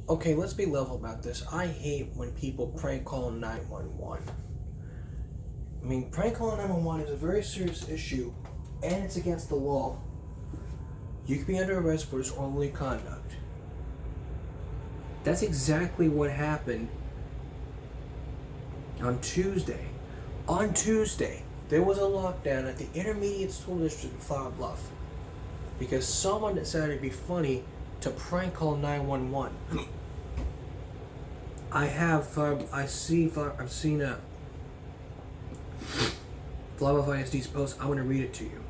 Okay, let's be level about this. I hate when people prank call 911. I mean, prank calling 911 is a very serious issue, and it's against the law. You could be under arrest for disorderly conduct. That's exactly what happened on Tuesday. On Tuesday, there was a lockdown at the Intermediate School District of Flower Bluff because someone decided it'd be funny to prank call 911. I've seen a Flower Bluff ISD's post. I'm going to read it to you.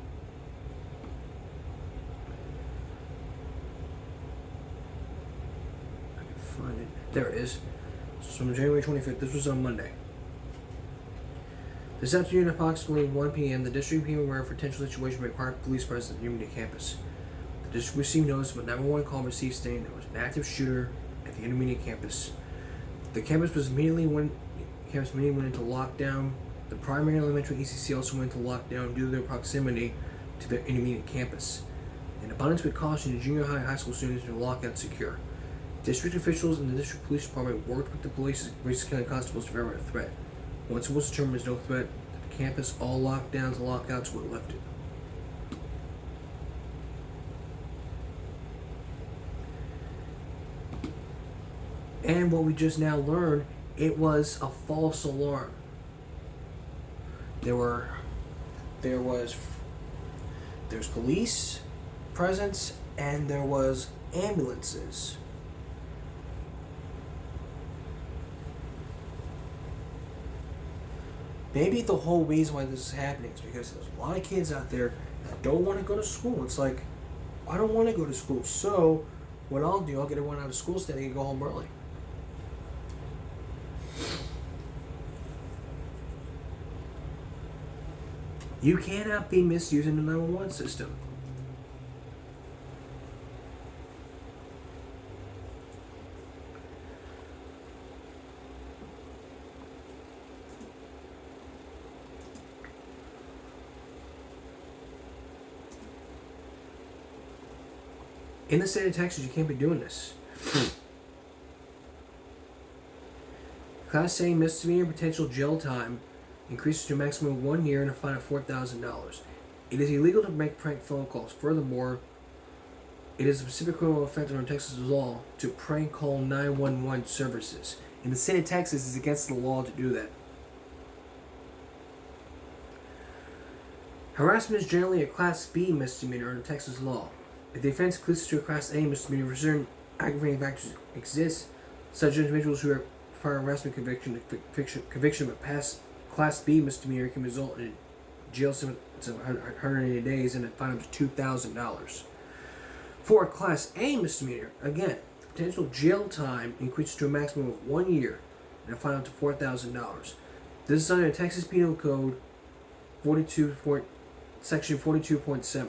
I can find it. There it is. It's from January 25th. This was on Monday. This afternoon, approximately 1 p.m., the district became aware of a potential situation may require police presence at the Intermediate campus. The district received notice of a 911 call received stating there was an active shooter at the Intermediate campus. The campus immediately went into lockdown. The primary and elementary ECC also went into lockdown due to their proximity to the Intermediate campus. In abundance with caution, the junior high school students were locked secure. District officials and the district police department worked with the police County constables to verify the threat. Once it was determined there was no threat to the campus, all lockdowns and lockouts were lifted. And what we just now learned, it was a false alarm. There's police presence and there was ambulances. Maybe the whole reason why this is happening is because there's a lot of kids out there that don't want to go to school. It's like, I don't want to go to school, so what I'll do, I'll get everyone out of school so they can go home early. You cannot be misusing the 911 system. In the state of Texas, you can't be doing this. Class A misdemeanor potential jail time increases to a maximum of 1 year and a fine of $4,000. It is illegal to make prank phone calls. Furthermore, it is a specific criminal offense under Texas law to prank call 911 services. In the state of Texas, it's against the law to do that. Harassment is generally a Class B misdemeanor under Texas law. If the offense includes to a Class A misdemeanor, for certain aggravating factors exist, such as individuals who have prior harassment conviction of a past Class B misdemeanor can result in jail sentence of 180 days and a fine of $2,000. For a Class A misdemeanor, again, potential jail time increases to a maximum of 1 year and a fine up to $4,000. This is under Texas Penal Code Section 42.7.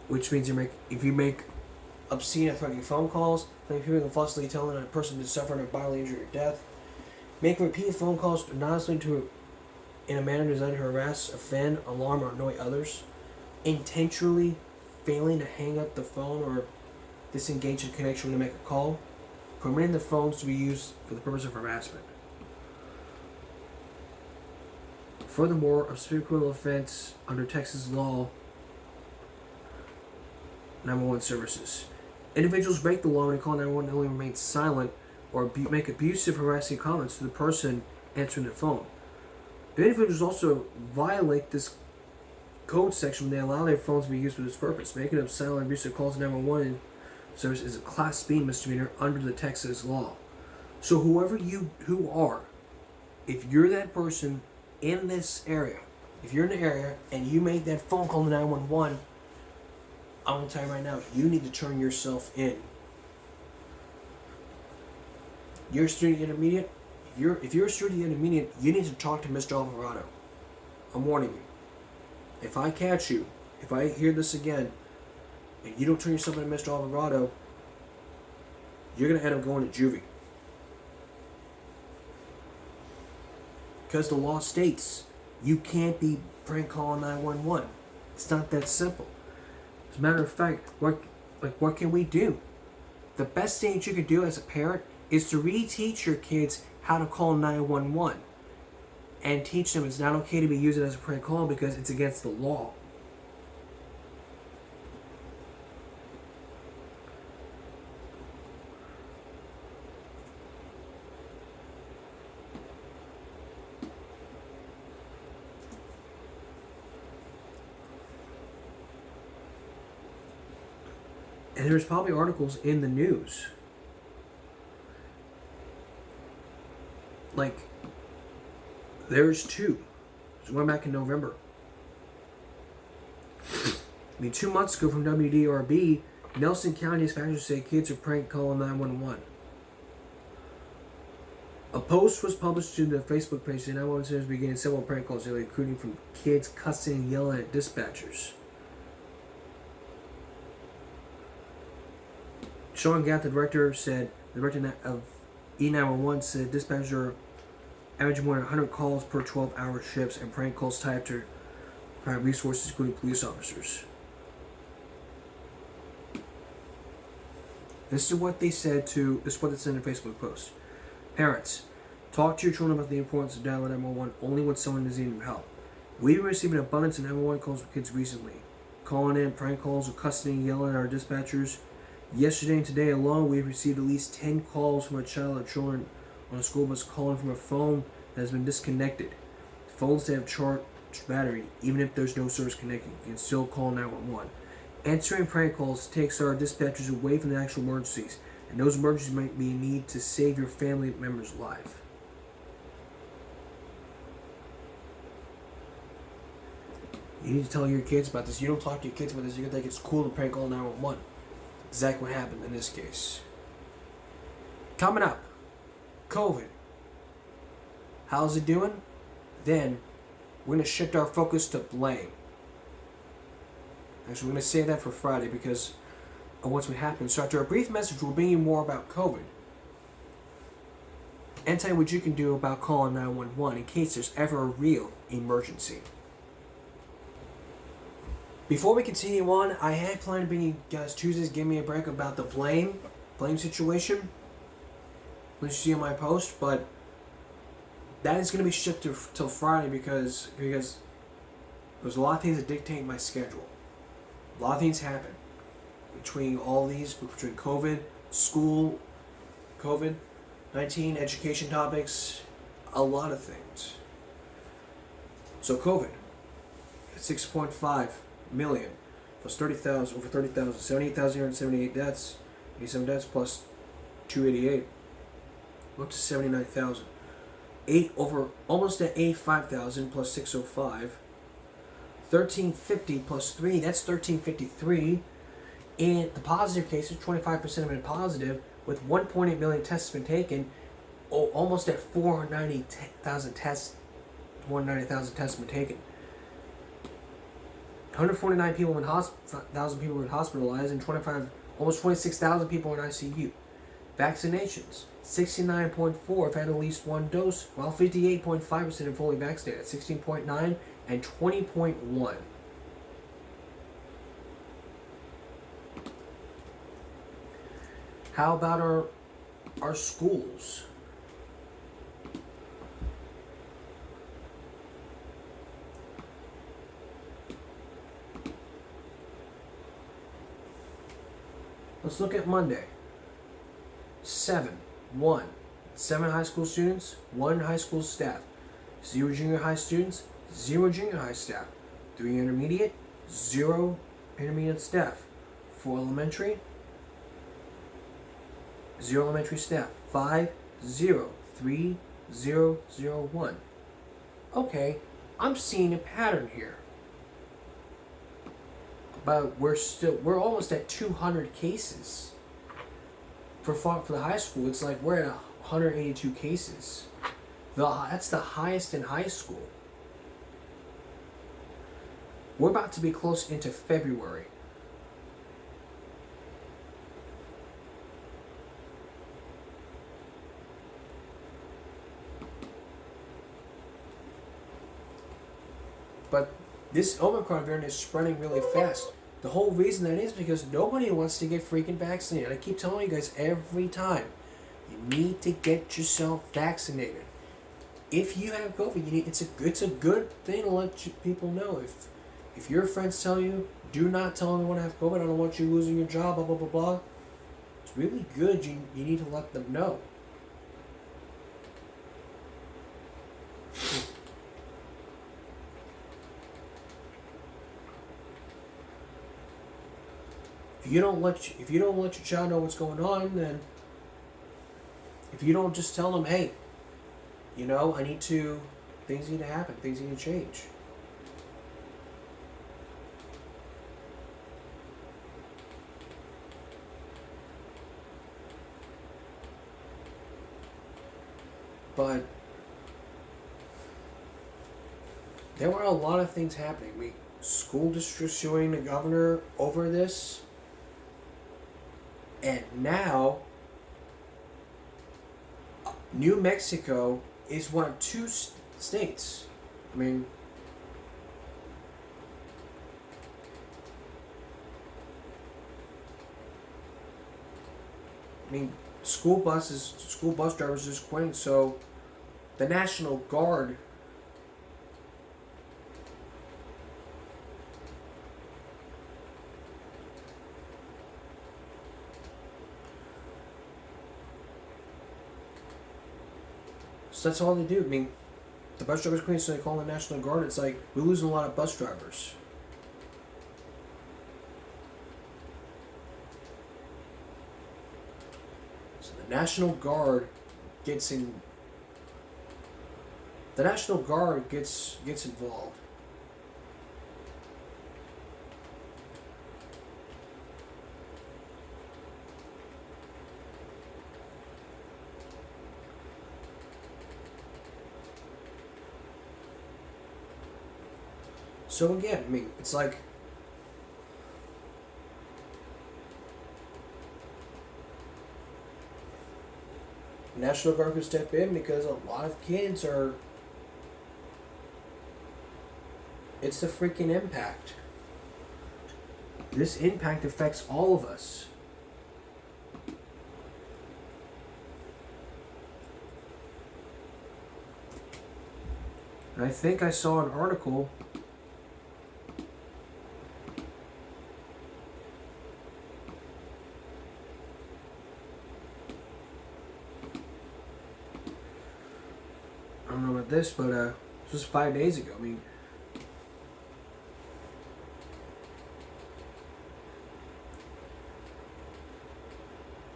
Which means if you make obscene and threatening phone calls, claiming people can falsely tell a person to suffer a bodily injury or death, make repeated phone calls anonymously in a manner designed to harass, offend, alarm, or annoy others, intentionally failing to hang up the phone or disengage the connection when to make a call, permitting the phones to be used for the purpose of harassment. Furthermore, a specific criminal offense under Texas law 911 services. Individuals break the law when they call 911 and only remain silent or make abusive, harassing comments to the person answering the phone. The individuals also violate this code section when they allow their phones to be used for this purpose. Making up silent abusive calls to 911 service is a Class B misdemeanor under the Texas law. So whoever you are, if you're that person in this area, if you're in the area and you made that phone call to 911, I'm going to tell you right now, you need to turn yourself in. You're a student intermediate. If you're a student intermediate, you need to talk to Mr. Alvarado. I'm warning you. If I catch you, if I hear this again, and you don't turn yourself into Mr. Alvarado, you're going to end up going to juvie. Because the law states you can't be prank calling 911. It's not that simple. As a matter of fact, what can we do? the best thing that you could do as a parent is to reteach your kids how to call 911 and teach them it's not okay to be used as a prank call because it's against the law. And there's probably articles in the news. Like, there's two. There's one back in November. 2 months ago from WDRB, Nelson County dispatchers say kids are prank calling 911. A post was published to the Facebook page saying 911 centers began several prank calls daily, including from kids cussing and yelling at dispatchers. Sean Gatt, the director of E911, said dispatchers are averaging more than 100 calls per 12-hour shifts and prank calls tied to private resources, including police officers. This is what they said in a Facebook post. Parents, talk to your children about the importance of dialing 911 only when someone is needing help. We've received an abundance of 911 calls from kids recently, calling in prank calls or cussing and yelling at our dispatchers. Yesterday and today alone, we've received at least 10 calls from a child or children on a school bus calling from a phone that has been disconnected. Phones that have charged battery, even if there's no service connected, you can still call 911. Answering prank calls takes our dispatchers away from the actual emergencies, and those emergencies might be a need to save your family member's life. You need to tell your kids about this. You don't talk to your kids about this. You think it's cool to prank call 911. Exactly what happened in this case. Coming up, COVID. How's it doing? Then we're going to shift our focus to blame. Actually, we're going to save that for Friday because of what's going to happen. So after a brief message, we'll bring you more about COVID and tell you what you can do about calling 911 in case there's ever a real emergency. Before we continue on, I had planned to bring you guys Tuesdays Give Me a Break about the blame situation. Which you see on my post, but that is going to be shifted till Friday because there's a lot of things that dictate my schedule. A lot of things happen between COVID, school, COVID-19, education topics, a lot of things. So COVID, 6.5 million plus 30,000, over 30,000, 78,878 deaths, 87 deaths plus 288, up to 79,000. Almost at 85,000 plus 605. 1350 plus 3, that's 1353. And the positive cases, 25% have been positive, with 1.8 million tests been taken. Almost at 490,000 tests. 190,000 tests have been taken. 149 people have been hospitalized, and almost 26,000 people in ICU. Vaccinations, 69.4 have had at least one dose, while 58.5% are fully vaccinated, 16.9 and 20.1. How about our schools? Let's look at Monday. 7 high school students, 1 high school staff. 0 junior high students, 0 junior high staff. 3 intermediate, 0 intermediate staff. 4 elementary, 0 elementary staff. 5, 0, 3, 0, 0, 1. Okay, I'm seeing a pattern here. But we're almost at 200 cases. For the high school, it's like we're at 182 cases. That's the highest in high school. We're about to be close into February. But this Omicron variant is spreading really fast. The whole reason that is because nobody wants to get freaking vaccinated. I keep telling you guys every time, you need to get yourself vaccinated. If you have COVID, it's a good thing to let people know. If your friends tell you, do not tell anyone I have COVID, I don't want you losing your job, blah blah blah blah. It's really good. You need to let them know. If you don't let your child know what's going on, then if you don't just tell them, hey, things need to happen, things need to change. But there were a lot of things happening. School districts suing the governor over this. And now, New Mexico is one of two states. I mean, school bus drivers just quitting. So, the National Guard. So that's all they do. I mean, the bus drivers quitting, so they call the National Guard. It's like, we're losing a lot of bus drivers. So the National Guard gets involved. So again, I mean, it's like National Guard could step in because a lot of kids are. It's the freaking impact. This impact affects all of us. And I think I saw an article. I don't know about this, but this was 5 days ago. I mean,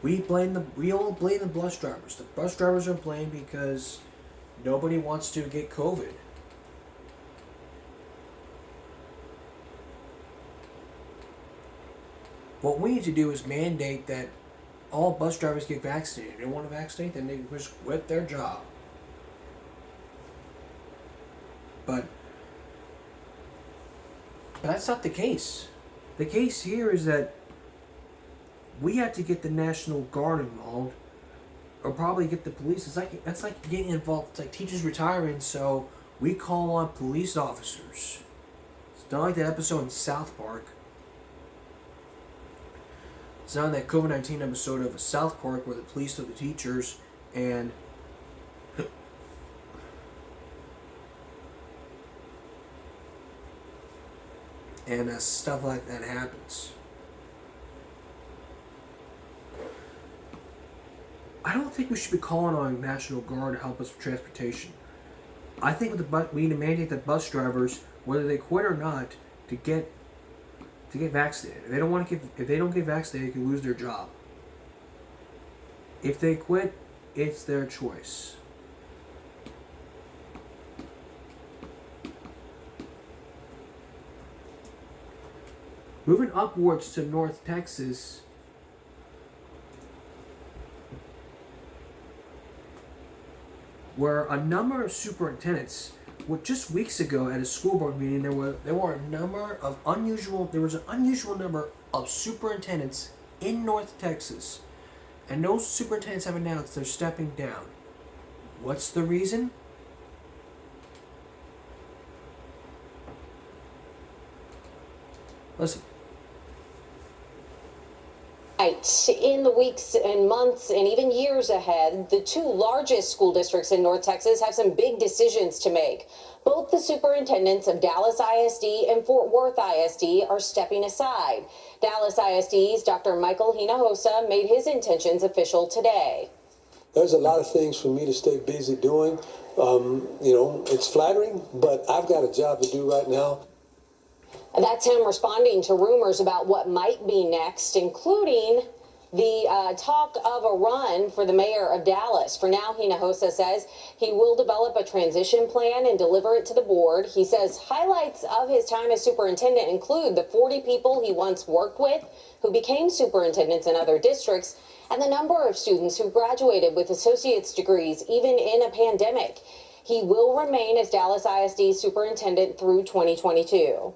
we all blame the bus drivers. The bus drivers are blamed because nobody wants to get COVID. What we need to do is mandate that all bus drivers get vaccinated. If they don't want to vaccinate, then they just quit their job. But that's not the case. The case here is that we have to get the National Guard involved, or probably get the police. That's like getting involved. It's like teachers retiring, so we call on police officers. It's not like that episode in South Park. It's not that COVID-19 episode of South Park where the police took the teachers and stuff like that happens. I don't think we should be calling on National Guard to help us with transportation. I think we need to mandate that bus drivers, whether they quit or not, to get vaccinated. If they don't get vaccinated, they can lose their job. If they quit, it's their choice. Moving upwards to North Texas, where a number of superintendents, just weeks ago at a school board meeting, there was an unusual number of superintendents in North Texas, and those superintendents have announced they're stepping down. What's the reason? Listen, Tonight, in the weeks and months and even years ahead, the two largest school districts in North Texas have some big decisions to make. Both the superintendents of Dallas ISD and Fort Worth ISD are stepping aside. Dallas ISD's Dr. Michael Hinojosa made his intentions official today. There's a lot of things for me to stay busy doing. It's flattering, but I've got a job to do right now. That's him responding to rumors about what might be next, including the talk of a run for the mayor of Dallas. For now, Hinojosa says he will develop a transition plan and deliver it to the board. He says highlights of his time as superintendent include the 40 people he once worked with who became superintendents in other districts, and the number of students who graduated with associate's degrees, even in a pandemic. He will remain as Dallas ISD superintendent through 2022.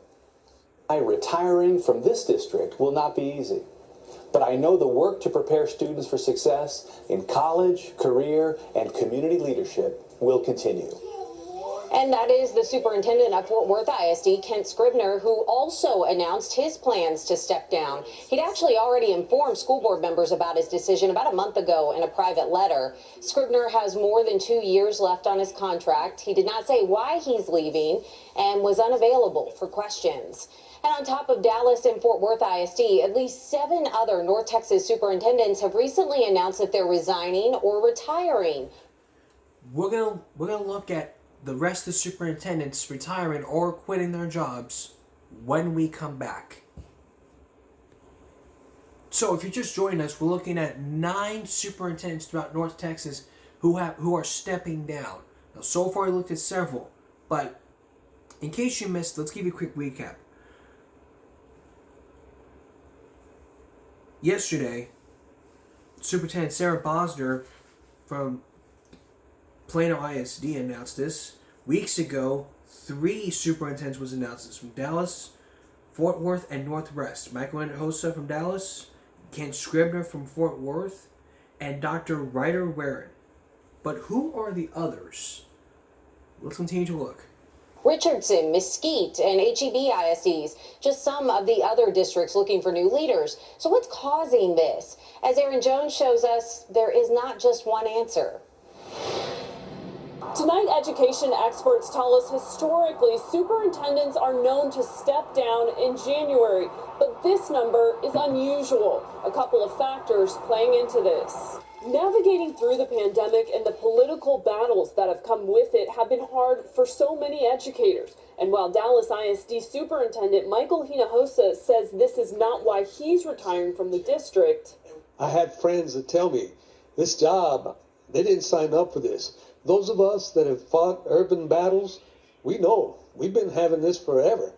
Retiring from this district will not be easy, but I know the work to prepare students for success in college, career, and community leadership will continue. And that is the superintendent of Fort Worth ISD, Kent Scribner, who also announced his plans to step down. He'd actually already informed school board members about his decision about a month ago in a private letter. Scribner has more than 2 years left on his contract. He did not say why he's leaving and was unavailable for questions. And on top of Dallas and Fort Worth ISD, at least 7 other North Texas superintendents have recently announced that they're resigning or retiring. We're gonna look at the rest of the superintendents retiring or quitting their jobs when we come back. So if you're just joining us, we're looking at 9 superintendents throughout North Texas who are stepping down. Now, so far we looked at several, but in case you missed, let's give you a quick recap. Yesterday, Superintendent Sarah Bosner from Plano ISD announced this. Weeks ago, 3 superintendents was announced this from Dallas, Fort Worth, and Northwest. Michael Hinojosa from Dallas, Kent Scribner from Fort Worth, and Dr. Ryder Warren. But who are the others? Let's continue to look. Richardson, Mesquite, and HEB ISDs, just some of the other districts looking for new leaders. So what's causing this? As Aaron Jones shows us, there is not just one answer. Tonight, education experts tell us historically superintendents are known to step down in January, but this number is unusual. A couple of factors playing into this. Navigating through the pandemic and the political battles that have come with it have been hard for so many educators. And while Dallas ISD Superintendent Michael Hinojosa says this is not why he's retiring from the district, I had friends that tell me, this job, they didn't sign up for this. Those of us that have fought urban battles, we know we've been having this forever.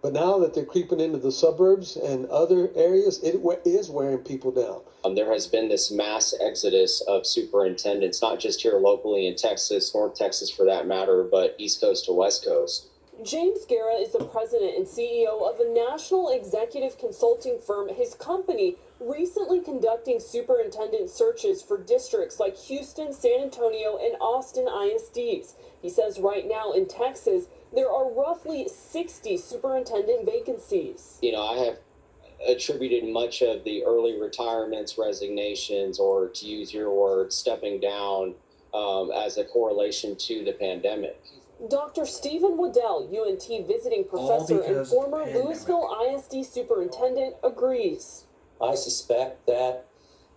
But now that they're creeping into the suburbs and other areas, it is wearing people down. There has been this mass exodus of superintendents, not just here locally in Texas, North Texas for that matter, but East Coast to West Coast. James Guerra is the president and CEO of a national executive consulting firm. His company recently conducting superintendent searches for districts like Houston, San Antonio, and Austin ISDs. He says right now in Texas, there are roughly 60 superintendent vacancies. I have attributed much of the early retirements, resignations, or to use your word, stepping down as a correlation to the pandemic. Dr. Stephen Waddell, UNT visiting professor and former Louisville ISD superintendent, agrees. I suspect that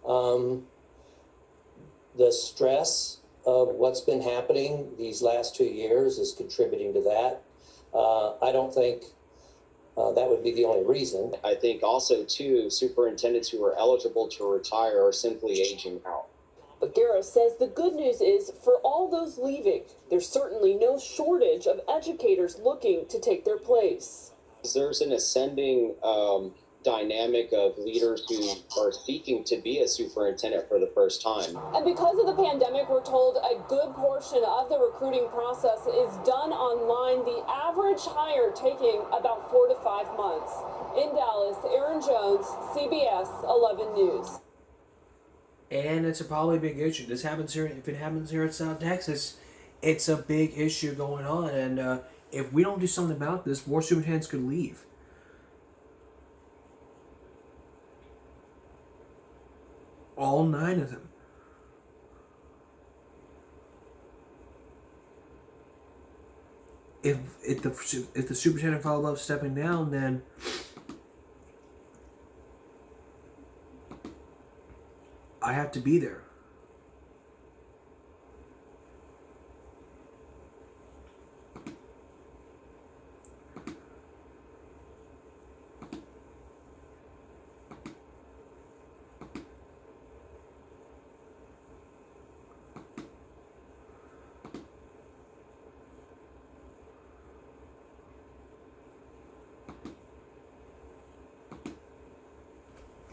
the stress of what's been happening these last 2 years is contributing to that. I don't think that would be the only reason. I think also, too, superintendents who are eligible to retire are simply aging out. But Guerra says the good news is for all those leaving, there's certainly no shortage of educators looking to take their place. There's an ascending dynamic of leaders who are seeking to be a superintendent for the first time. And because of the pandemic, we're told a good portion of the recruiting process is done online, the average hire taking about 4 to 5 months. In Dallas, Aaron Jones, CBS 11 News. And it's probably a big issue. This happens here. If it happens here in South Texas, it's a big issue going on. And if we don't do something about this, more superintendents could leave. All 9 of them. If the superintendent felt above stepping down, then I have to be there.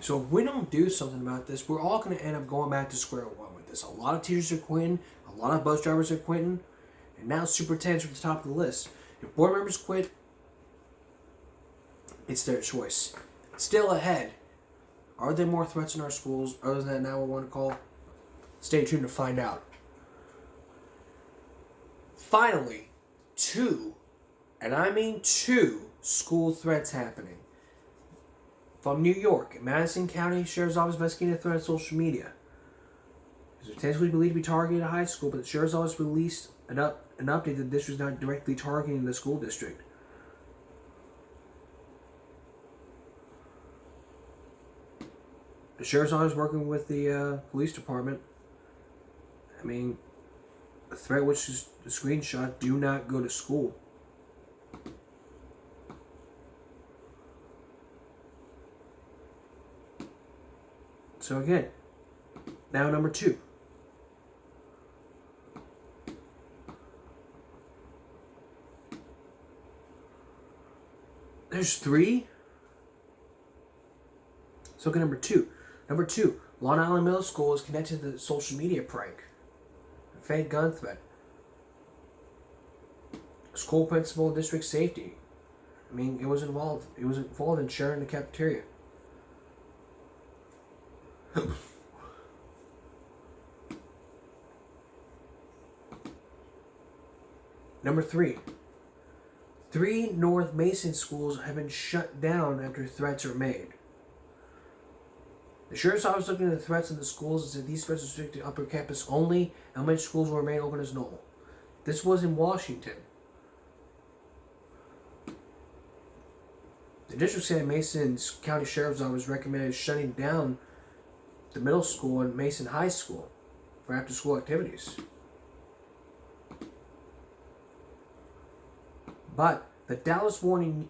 So if we don't do something about this, we're all going to end up going back to square one with this. A lot of teachers are quitting, a lot of bus drivers are quitting, and now superintendents are at the top of the list. If board members quit, it's their choice. Still ahead, are there more threats in our schools other than that 911 call? Stay tuned to find out. Finally, 2, and I mean 2, school threats happening. From New York, Madison County Sheriff's Office investigating a threat on social media. It was potentially believed to be targeting a high school, but the Sheriff's Office released an update that this was not directly targeting the school district. The Sheriff's Office working with the police department. I mean, the threat, which is the screenshot, do not go to school. So again, now number 2. There's 3. Let's look at number 2. Number 2, Long Island Middle School is connected to the social media prank. A fake gun threat. School principal, district safety. I mean, it was involved in sharing the cafeteria. Number 3. 3 North Mason schools have been shut down after threats are made. The Sheriff's Office looking at the threats in the schools and said these threats are restricted to upper campus only. Elementary schools will remain open as normal. This was in Washington. The district said Mason's County Sheriff's Office recommended shutting down the middle school and Mason High School for after-school activities. But the Dallas Morning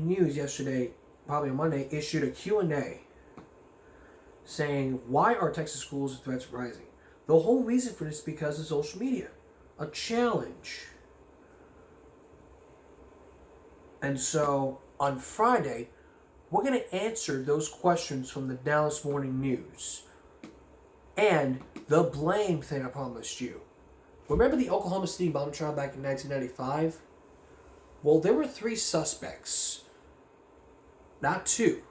News yesterday, probably on Monday, issued a Q&A saying, why are Texas schools threats rising? The whole reason for this is because of social media. A challenge. And so, on Friday, we're going to answer those questions from the Dallas Morning News. And the blame thing I promised you. Remember the Oklahoma City bomb trial back in 1995? Well, there were 3 suspects. Not 2.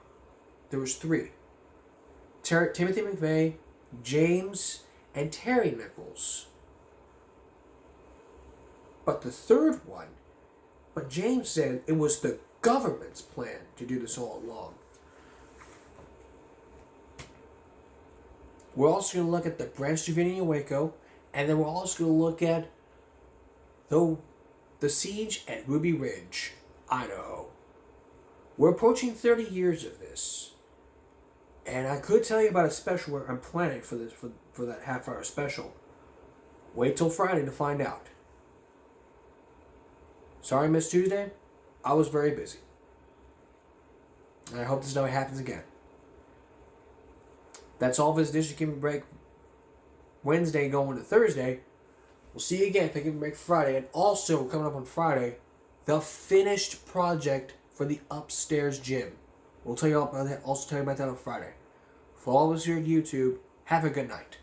There was 3. Timothy McVeigh, James, and Terry Nichols. But the third one, but James said it was the government's plan to do this all along. We're also going to look at the Branch Davidian in Waco, and then we're also going to look at the siege at Ruby Ridge, Idaho. We're approaching 30 years of this, and I could tell you about a special where I'm planning for this for that half-hour special. Wait till Friday to find out. Sorry, Miss Tuesday. I was very busy. And I hope this never happens again. That's all for this Thanksgiving break Wednesday going to Thursday. We'll see you again Thanksgiving break Friday. And also, coming up on Friday, the finished project for the upstairs gym. We'll tell you all about that. Also tell you about that on Friday. For all of us here at YouTube, have a good night.